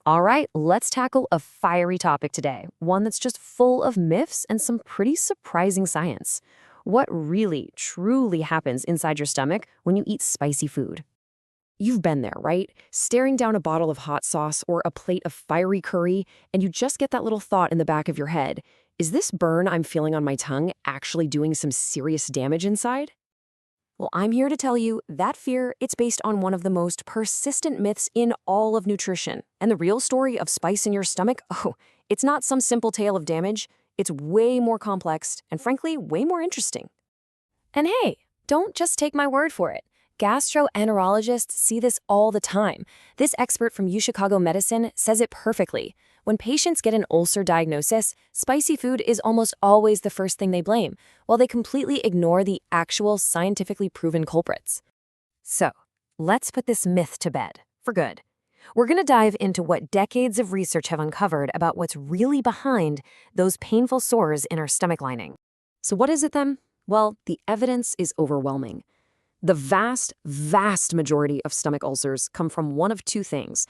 All right, let's tackle a fiery topic today, one that's just full of myths and some pretty surprising science. What really, truly happens inside your stomach when you eat spicy food? You've been there, right? Staring down a bottle of hot sauce or a plate of fiery curry, and you just get that little thought in the back of your head. Is this burn I'm feeling on my tongue actually doing some serious damage inside? Well, I'm here to tell you that fear, it's based on one of the most persistent myths in all of nutrition. And the real story of spice in your stomach, oh, it's not some simple tale of damage. It's way more complex and frankly, way more interesting. And hey, don't just take my word for it. Gastroenterologists see this all the time. This expert from UChicago Medicine says it perfectly. When patients get an ulcer diagnosis, spicy food is almost always the first thing they blame, while they completely ignore the actual scientifically proven culprits. So, let's put this myth to bed, for good. We're going to dive into what decades of research have uncovered about what's really behind those painful sores in our stomach lining. So what is it then? Well, the evidence is overwhelming. The vast, vast majority of stomach ulcers come from one of two things: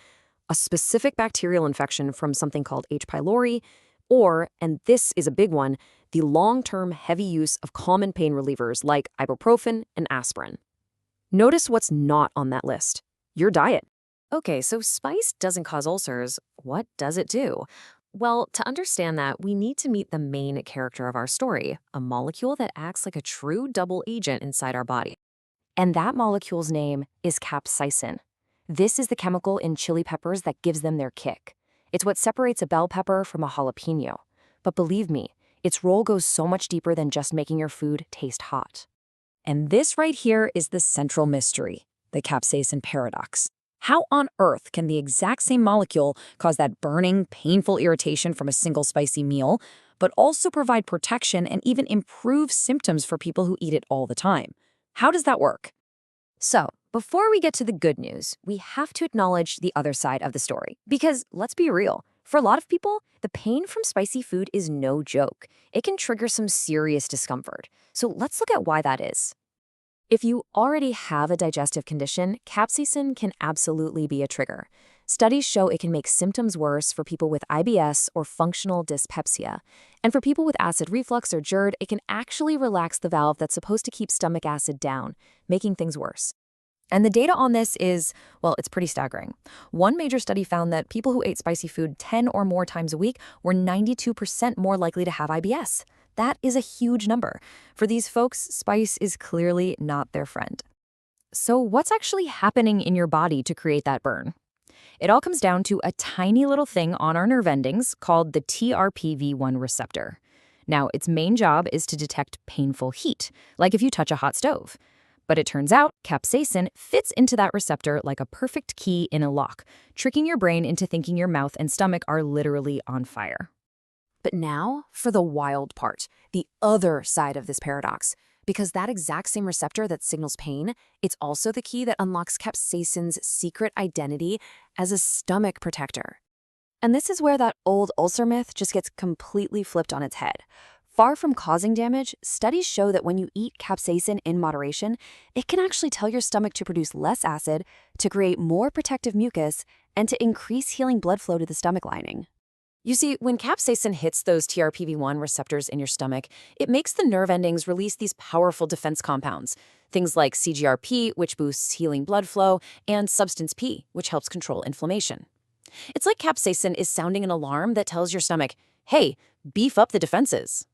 a specific bacterial infection from something called H. pylori, or, and this is a big one, the long-term heavy use of common pain relievers like ibuprofen and aspirin. Notice what's not on that list: your diet. Okay, so spice doesn't cause ulcers. What does it do? Well, to understand that, we need to meet the main character of our story, a molecule that acts like a true double agent inside our body. And that molecule's name is capsaicin. This is the chemical in chili peppers that gives them their kick. It's what separates a bell pepper from a jalapeno. But believe me, its role goes so much deeper than just making your food taste hot. And this right here is the central mystery, the capsaicin paradox. How on earth can the exact same molecule cause that burning, painful irritation from a single spicy meal, but also provide protection and even improve symptoms for people who eat it all the time? How does that work? So, before we get to the good news, we have to acknowledge the other side of the story. Because, let's be real, for a lot of people, the pain from spicy food is no joke. It can trigger some serious discomfort. So let's look at why that is. If you already have a digestive condition, capsaicin can absolutely be a trigger. Studies show it can make symptoms worse for people with IBS or functional dyspepsia. And for people with acid reflux or GERD, it can actually relax the valve that's supposed to keep stomach acid down, making things worse. And the data on this is, well, it's pretty staggering. One major study found that people who ate spicy food 10 or more times a week were 92% more likely to have IBS. That is a huge number. For these folks, spice is clearly not their friend. So what's actually happening in your body to create that burn? It all comes down to a tiny little thing on our nerve endings called the TRPV1 receptor. Now, its main job is to detect painful heat, like if you touch a hot stove. But it turns out capsaicin fits into that receptor like a perfect key in a lock, tricking your brain into thinking your mouth and stomach are literally on fire. But now for the wild part, the other side of this paradox. Because that exact same receptor that signals pain, it's also the key that unlocks capsaicin's secret identity as a stomach protector. And this is where that old ulcer myth just gets completely flipped on its head. Far from causing damage, studies show that when you eat capsaicin in moderation, it can actually tell your stomach to produce less acid, to create more protective mucus, and to increase healing blood flow to the stomach lining. You see, when capsaicin hits those TRPV1 receptors in your stomach, it makes the nerve endings release these powerful defense compounds, things like CGRP, which boosts healing blood flow, and substance P, which helps control inflammation. It's like capsaicin is sounding an alarm that tells your stomach, hey, beef up the defenses.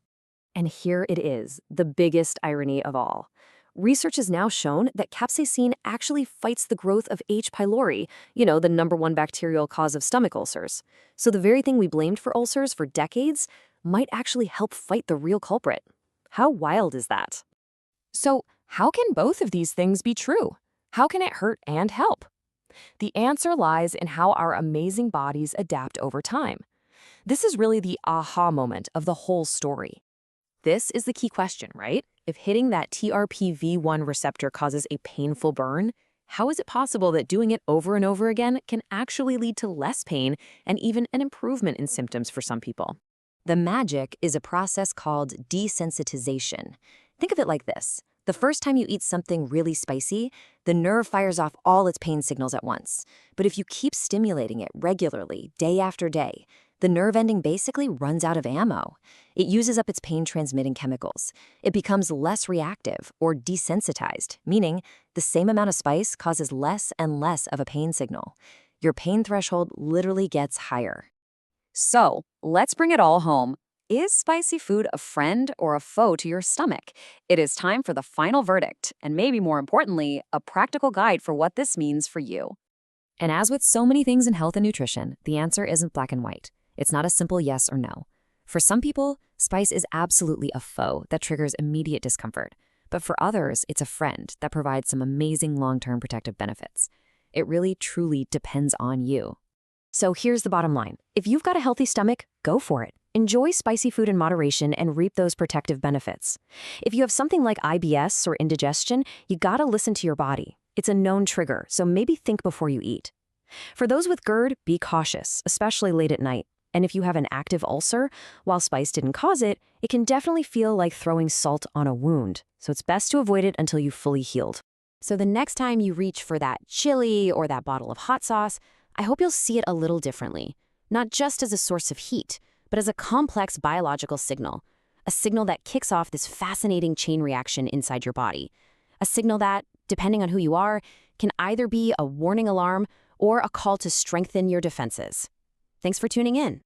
And here it is, the biggest irony of all. Research has now shown that capsaicin actually fights the growth of H. pylori, the #1 bacterial cause of stomach ulcers. So the very thing we blamed for ulcers for decades might actually help fight the real culprit. How wild is that? So how can both of these things be true? How can it hurt and help? The answer lies in how our amazing bodies adapt over time. This is really the aha moment of the whole story. This is the key question, right? If hitting that TRPV1 receptor causes a painful burn, how is it possible that doing it over and over again can actually lead to less pain and even an improvement in symptoms for some people? The magic is a process called desensitization. Think of it like this. The first time you eat something really spicy, the nerve fires off all its pain signals at once. But if you keep stimulating it regularly, day after day, the nerve ending basically runs out of ammo. It uses up its pain-transmitting chemicals. It becomes less reactive or desensitized, meaning the same amount of spice causes less and less of a pain signal. Your pain threshold literally gets higher. So, let's bring it all home. Is spicy food a friend or a foe to your stomach? It is time for the final verdict, and maybe more importantly, a practical guide for what this means for you. And as with so many things in health and nutrition, the answer isn't black and white. It's not a simple yes or no. For some people, spice is absolutely a foe that triggers immediate discomfort. But for others, it's a friend that provides some amazing long-term protective benefits. It really, truly depends on you. So here's the bottom line. If you've got a healthy stomach, go for it. Enjoy spicy food in moderation and reap those protective benefits. If you have something like IBS or indigestion, you gotta listen to your body. It's a known trigger, so maybe think before you eat. For those with GERD, be cautious, especially late at night. And if you have an active ulcer, while spice didn't cause it, it can definitely feel like throwing salt on a wound. So it's best to avoid it until you've fully healed. So the next time you reach for that chili or that bottle of hot sauce, I hope you'll see it a little differently. Not just as a source of heat, but as a complex biological signal. A signal that kicks off this fascinating chain reaction inside your body. A signal that, depending on who you are, can either be a warning alarm or a call to strengthen your defenses. Thanks for tuning in.